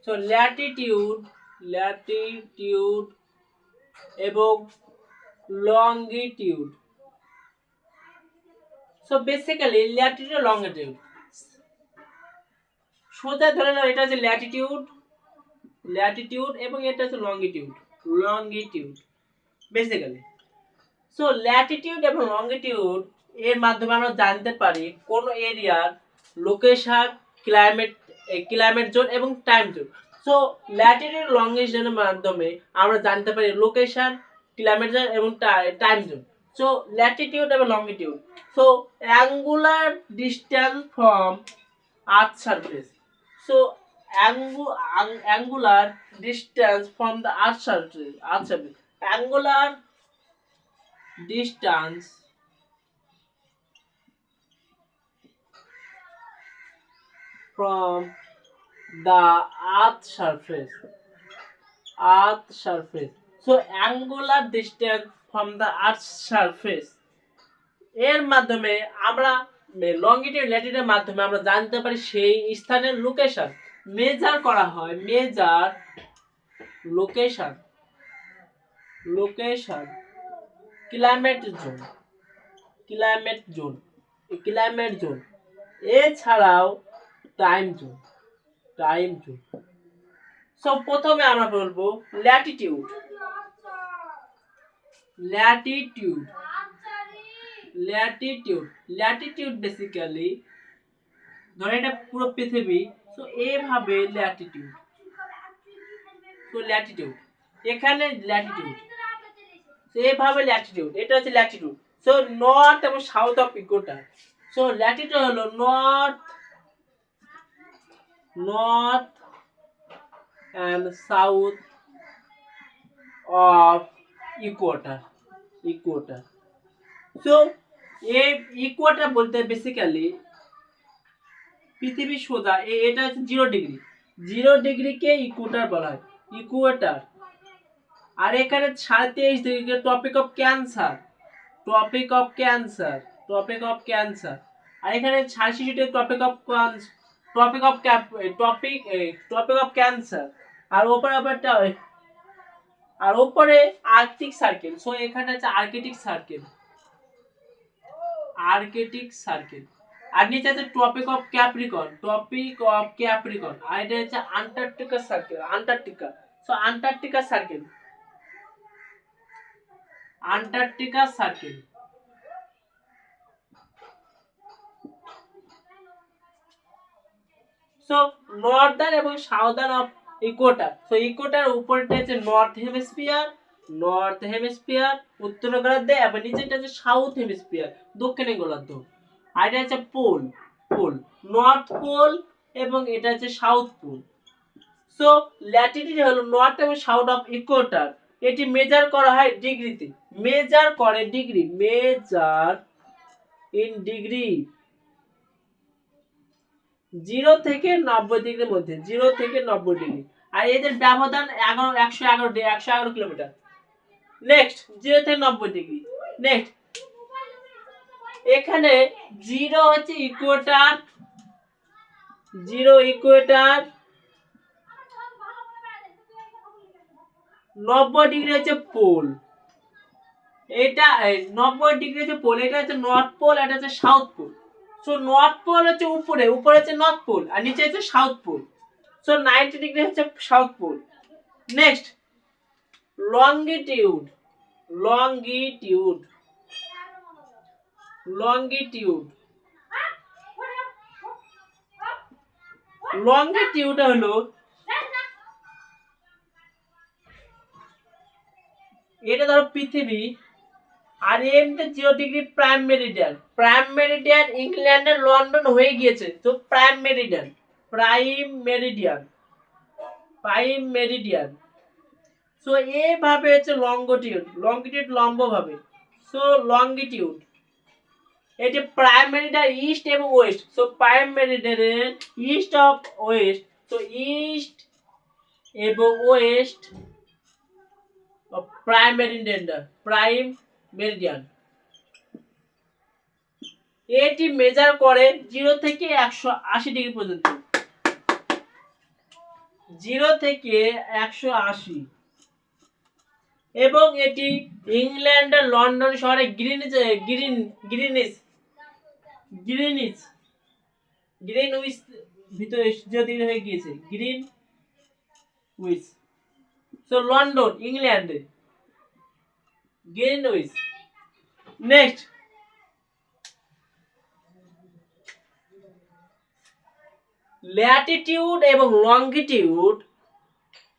So Latitude এবং longitude. So basically Latitude longitude সোজা ধরে নাও এটা হচ্ছে ল্যাটিটিউড এবং এটা হচ্ছে লঙ্গিটিউড বেসিক্যালি। সো ল্যাটিটিউড এবং লঙ্গিটিউড এর মাধ্যমে আমরা জানতে পারি কোন এরিয়ার লোকেশন, ক্লাইমেট জোন এবং টাইম জোন। সো ল্যাটিটিউড লঙ্গিটিউডের মাধ্যমে আমরা জানতে পারি লোকেশন, ক্লাইমেট জোন এবং টাইম জোন। সো ল্যাটিটিউড এবং longitude, so angular distance from earth surface. So angular distance from the earth surface, angular distance from the earth surface. So angular distance from the earth surface এর মাধ্যমে আমরা longitude ল্যাটিটিউডের মাধ্যমে আমরা জানতে পারি সেই স্থানের লোকেশন মেজার করা হয়। লোকেশন ক্লাইমেট জোন এছাড়াও টাইম জোন। সো প্রথমে আমরা বলবো ল্যাটিটিউড বেসিক্যালি ধরে এটা পুরো পৃথিবী। সো এভাবে ল্যাটিটিউড এখানে এভাবে ল্যাটিটিউড, এটা হচ্ছে ল্যাটিটিউড। সো নর্থ এবং south of equator. So latitude হলো north and south of equator. So এই ইকুয়েটর বলতে বেসিক্যালি পৃথিবী সোজা এটা হচ্ছে 0 কে ইকুয়েটর বলা হয়, ইকুয়েটর। আর এখানে 23.5 ডিগ্রি টপিক অফ ক্যান্সার। আর এখানে 66 টপিক অফ ক্যান্সার। আর উপরে আর্কটিক সার্কেল। সো এখানে আছে আর্কটিক সার্কেল। আর নিচে আছে টপিক অফ ক্যাপ্রিকন। আর এটা হচ্ছে Antarctica so Antarctica circle. So northern এবং southern of equator. So equator উপরেটা হচ্ছে নর্থ হেমিস্ফিয়ার উত্তর গোলার্ধে, এবং নিচেটা হচ্ছে সাউথ হেমিস্ফিয়ার দক্ষিণ গোলার্ধ। আর এটা হচ্ছে পোল নর্থ পোল এবং এটা হচ্ছে সাউথ পোল। সো ল্যাটিটিউড হলো নর্থ এবং সাউথ অফ ইকুয়েটর। এটি মেজার করা হয় ডিগ্রিতে। মেজার ইন ডিগ্রি 0 থেকে 90 ডিগ্রির মধ্যে, 0 থেকে 90 ডিগ্রি। আর এদের ব্যবধান 111 কিলোমিটার। নেক্সট 0 থেকে 90 ডিগ্রি। নেক্সট এখানে 0 হচ্ছে ইকুয়েটর, 90 ডিগ্রি হচ্ছে পোল। এটা 90 ডিগ্রি হচ্ছে পোল, এটা হচ্ছে নর্থ পোল, এটা হচ্ছে south pole. So north pole হচ্ছে উপরে হচ্ছে নর্থ পোল, আর নিচে হচ্ছে সাউথ পোল। সো 90 ডিগ্রি হচ্ছে সাউথ পোল। নেক্সট লঙ্গিটিউড হলো এটা ধরো পৃথিবী, আর এমনি 0 ডিগ্রি প্রাইম মেরিডিয়ান ইংল্যান্ডের লন্ডন হয়ে গিয়েছে। তো প্রাইম মেরিডিয়ান। সো এইভাবে হচ্ছে লঙ্গিটিউড লম্ব ভাবে। সো লঙ্গিটিউড এটি প্রাইম মেরিডিয়ান ইস্ট এবং west. So prime meridian east of west. So east এবং ওয়েস্ট অফ প্রাইম মেরিডিয়ান এটি মেজার করে 0 থেকে 180 ডিগ্রি পর্যন্ত। 0 থেকে 180 এবং এটি ইংল্যান্ডের লন্ডন শহরে গ্রিনিচ ভিতরে যদি হয়ে গিয়েছে গ্রিনউইচ। সো লন্ডন ইংল্যান্ডে গ্রিনউইচ। নেক্সট, ল্যাটিটিউড এবং লঙ্গিটিউড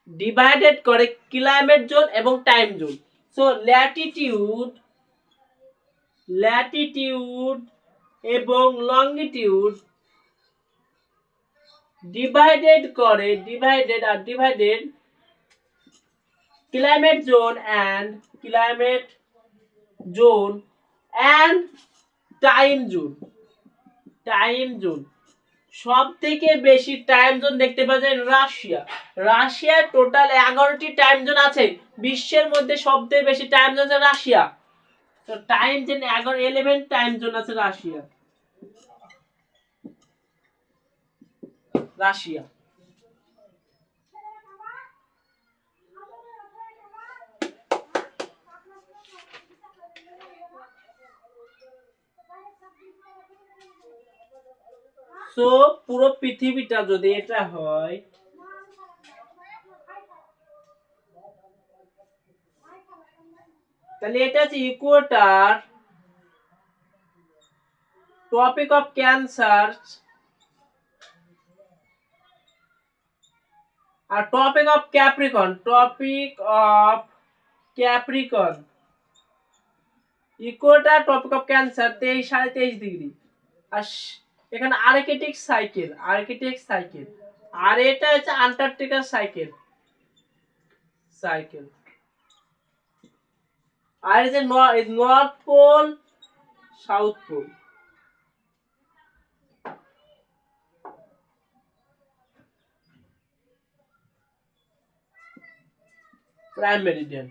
ডিভাইডেড করে ক্লাইমেট জোন এবং টাইম জোন। সো ল্যাটিটিউড এবং longitude divided climate zone and time zone. সব থেকে বেশি টাইম জোন দেখতে পাচ্ছেন রাশিয়ার টোটাল 11টি টাইম জোন আছে। বিশ্বের মধ্যে সবথেকে বেশি টাইম জোন আছে রাশিয়া। তো টাইম জোন 11 টাইম জোন আছে রাশিয়া। সো পুরো পৃথিবীটা যদি এটা হয়, তাহলে এটা হচ্ছে ইকুয়েটর, ট্রপিক অফ ক্যান্সার আর tropic of Capricorn. Equator, tropic of Cancer 23.5 degree. আর এখানে আর্কটিক সাইকেল আর এটা হচ্ছে আন্টার্কটিকা সাইকেল। আর এই যে north pole, south pole. Prime Meridien.